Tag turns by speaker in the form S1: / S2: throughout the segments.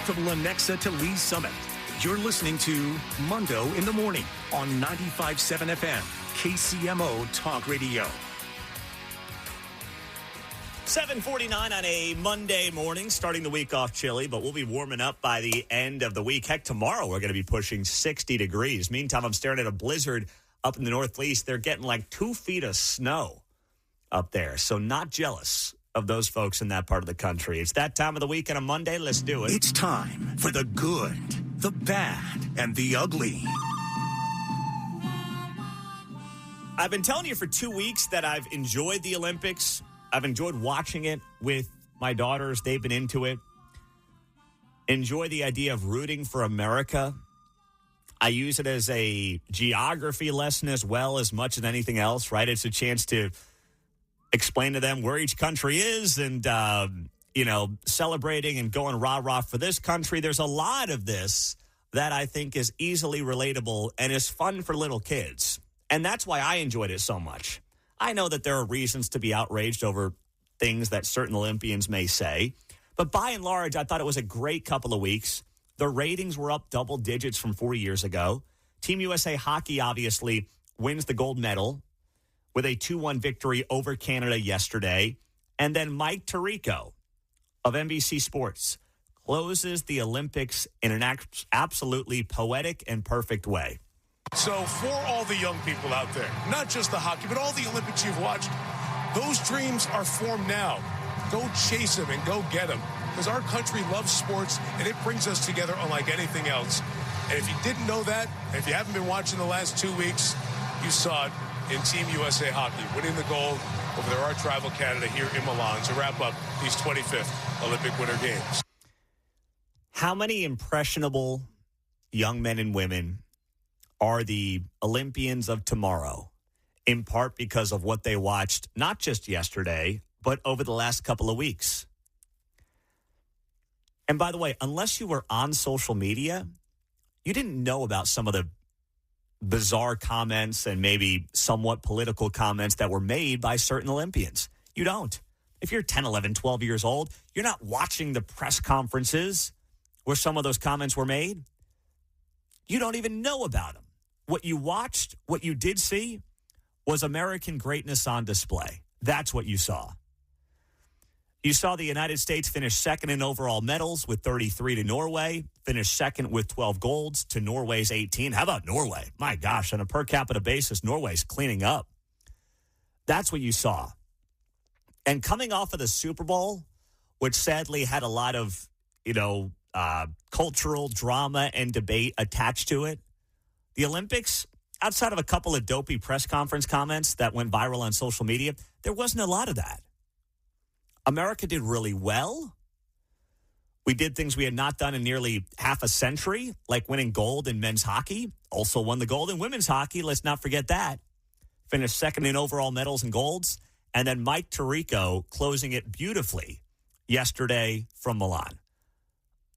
S1: from Lenexa to Lee Summit. You're listening to Mundo in the Morning on 95.7 FM, KCMO Talk Radio.
S2: 7:49 on a Monday morning, starting the week off chilly, but we'll be warming up by the end of the week. Heck, tomorrow we're going to be pushing 60 degrees. Meantime, I'm staring at a blizzard up in the Northeast. They're getting like 2 feet of snow up there, so not jealous of those folks in that part of the country. It's that time of the week on a Monday. Let's do it.
S1: It's time for the good, the bad, and the ugly.
S2: I've been telling you for 2 weeks that I've enjoyed the Olympics. I've enjoyed watching it with my daughters. They've been into it. Enjoy the idea of rooting for America. I use it as a geography lesson as well, as much as anything else, right? It's a chance to explain to them where each country is and, celebrating and going rah-rah for this country. There's a lot of this that I think is easily relatable and is fun for little kids. And that's why I enjoyed it so much. I know that there are reasons to be outraged over things that certain Olympians may say, but by and large, I thought it was a great couple of weeks. The ratings were up double digits from 4 years ago. Team USA Hockey obviously wins the gold medal with a 2-1 victory over Canada yesterday. And then Mike Tirico of NBC Sports closes the Olympics in an absolutely poetic and perfect way.
S3: So for all the young people out there, not just the hockey, but all the Olympics you've watched, those dreams are formed now. Go chase them and go get them. Because our country loves sports, and it brings us together unlike anything else. And if you didn't know that, and if you haven't been watching the last 2 weeks, you saw it in Team USA Hockey, winning the gold over their arch rival Canada here in Milan to wrap up these 25th Olympic Winter Games.
S2: How many impressionable young men and women are the Olympians of tomorrow, in part because of what they watched, not just yesterday, but over the last couple of weeks? And by the way, unless you were on social media, you didn't know about some of the bizarre comments and maybe somewhat political comments that were made by certain Olympians. You don't. If you're 10, 11, 12 years old, you're not watching the press conferences where some of those comments were made. You don't even know about them. What you watched, what you did see, was American greatness on display. That's what you saw. You saw the United States finish second in overall medals with 33 to Norway, finish second with 12 golds to Norway's 18. How about Norway? My gosh, on a per capita basis, Norway's cleaning up. That's what you saw. And coming off of the Super Bowl, which sadly had a lot of, cultural drama and debate attached to it, the Olympics, outside of a couple of dopey press conference comments that went viral on social media, there wasn't a lot of that. America did really well. We did things we had not done in nearly half a century, like winning gold in men's hockey. Also won the gold in women's hockey. Let's not forget that. Finished second in overall medals and golds. And then Mike Tirico closing it beautifully yesterday from Milan.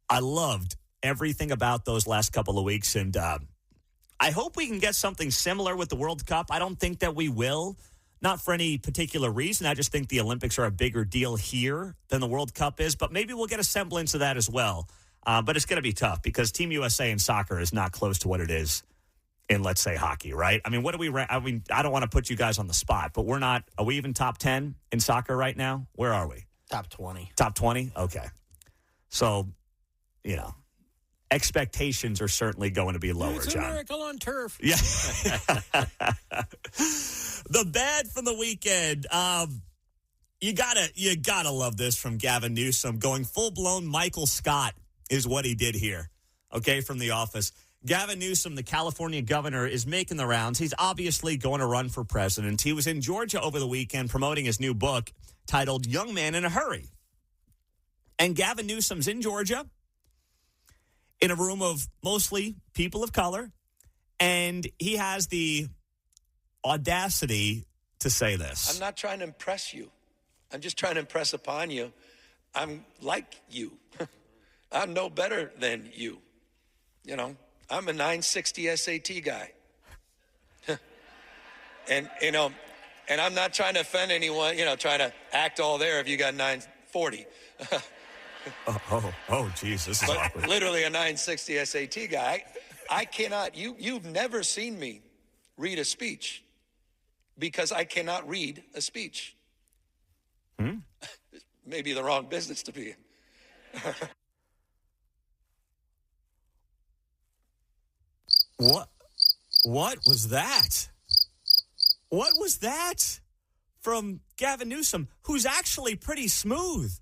S2: I loved everything about those last couple of weeks, and I hope we can get something similar with the World Cup. I don't think that we will, not for any particular reason. I just think the Olympics are a bigger deal here than the World Cup is, but maybe we'll get a semblance of that as well. But it's going to be tough because Team USA in soccer is not close to what it is in, let's say, hockey, right? I mean, what do we I don't want to put you guys on the spot, but are we even top 10 in soccer right now? Where are we?
S4: Top 20.
S2: Top 20? Okay. So, expectations are certainly going to be lower,
S4: it's
S2: John.
S4: It's a miracle on turf.
S2: Yeah. The bad from the weekend. You gotta love this from Gavin Newsom. Going full-blown Michael Scott is what he did here, okay, from The Office. Gavin Newsom, the California governor, is making the rounds. He's obviously going to run for president. He was in Georgia over the weekend promoting his new book titled Young Man in a Hurry. And Gavin Newsom's in Georgia in a room of mostly people of color, and he has the audacity to say this.
S5: I'm not trying to impress you. I'm just trying to impress upon you. I'm like you. I'm no better than you. I'm a 960 SAT guy. and I'm not trying to offend anyone, trying to act all there if you got 940.
S2: Geez, this is
S5: But
S2: awkward.
S5: literally a 960 SAT guy. I cannot, you've never seen me read a speech because I cannot read a speech. Maybe the wrong business to be in.
S2: What was that? What was that from Gavin Newsom, who's actually pretty smooth?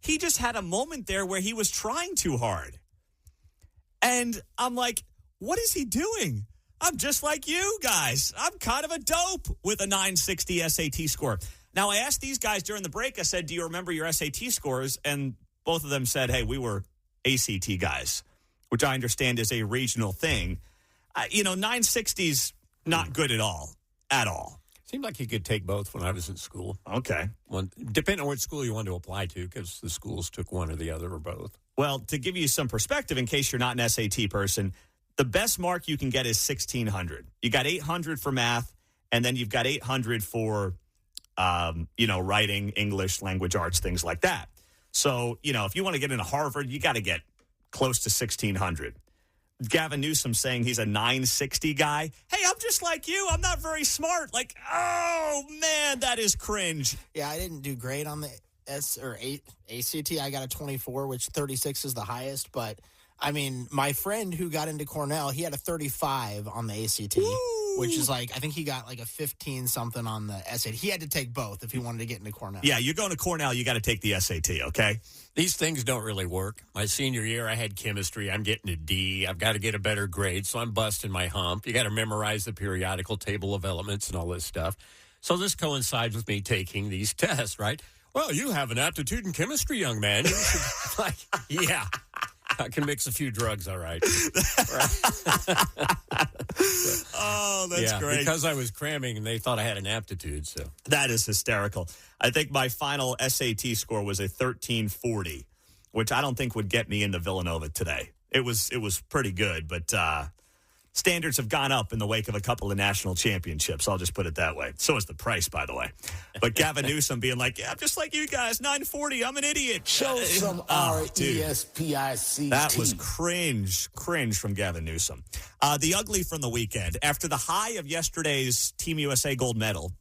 S2: He just had a moment there where he was trying too hard. And I'm like, what is he doing? I'm just like you guys. I'm kind of a dope with a 960 SAT score. Now, I asked these guys during the break, I said, do you remember your SAT scores? And both of them said, hey, we were ACT guys, which I understand is a regional thing. 960's not good at all. At all.
S4: Seemed like you could take both when I was in school.
S2: Okay.
S4: Depending on what school you wanted to apply to, because the schools took one or the other or both.
S2: Well, to give you some perspective, in case you're not an SAT person, the best mark you can get is 1,600. You got 800 for math, and then you've got 800 for, writing, English, language arts, things like that. So, if you want to get into Harvard, you got to get close to 1,600. Gavin Newsom saying he's a 960 guy. Hey, I'm just like you. I'm not very smart. Like, oh, man, that is cringe.
S6: Yeah, I didn't do great on the ACT. I got a 24, which 36 is the highest. But, I mean, my friend who got into Cornell, he had a 35 on the ACT, which is like, I think he got like a 15-something on the SAT. He had to take both if he wanted to get into Cornell.
S2: Yeah, you're going to Cornell, you got to take the SAT, okay?
S4: These things don't really work. My senior year, I had chemistry. I'm getting a D. I've got to get a better grade, so I'm busting my hump. You got to memorize the periodical table of elements and all this stuff. So this coincides with me taking these tests, right? Well, you have an aptitude in chemistry, young man. You should, yeah. I can mix a few drugs, all right.
S2: Oh, that's great.
S4: Because I was cramming, and they thought I had an aptitude. So
S2: that is hysterical. I think my final SAT score was a 1340, which I don't think would get me into Villanova today. It was pretty good, but standards have gone up in the wake of a couple of national championships. I'll just put it that way. So is the price, by the way. But Gavin Newsom being like, yeah, I'm just like you guys, 940, I'm an idiot.
S7: Show some R-E-S-P-I-C-T.
S2: That was cringe from Gavin Newsom. The ugly from the weekend. After the high of yesterday's Team USA gold medal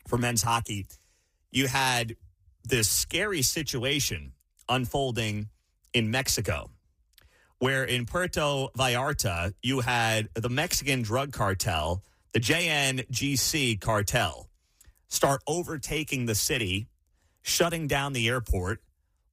S2: for men's hockey, you had this scary situation unfolding in Mexico, where in Puerto Vallarta, you had the Mexican drug cartel, the JNGC cartel, start overtaking the city, shutting down the airport,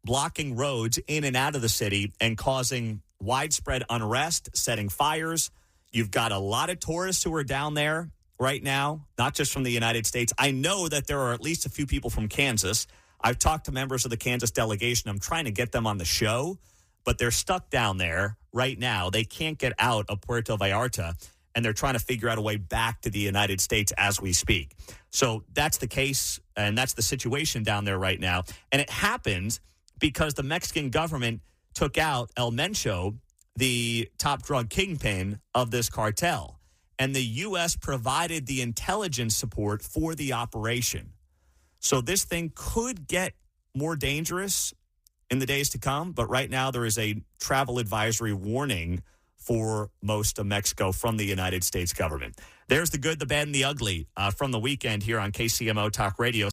S2: blocking roads in and out of the city, and causing widespread unrest, setting fires. You've got a lot of tourists who are down there right now, not just from the United States. I know that there are at least a few people from Kansas. I've talked to members of the Kansas delegation. I'm trying to get them on the show, but they're stuck down there right now. They can't get out of Puerto Vallarta, and they're trying to figure out a way back to the United States as we speak. So that's the case, and that's the situation down there right now. And it happened because the Mexican government took out El Mencho, the top drug kingpin of this cartel, and the U.S. provided the intelligence support for the operation. So this thing could get more dangerous in the days to come, but right now there is a travel advisory warning for most of Mexico from the United States government. There's the good, the bad, and the ugly from the weekend here on KCMO Talk Radio.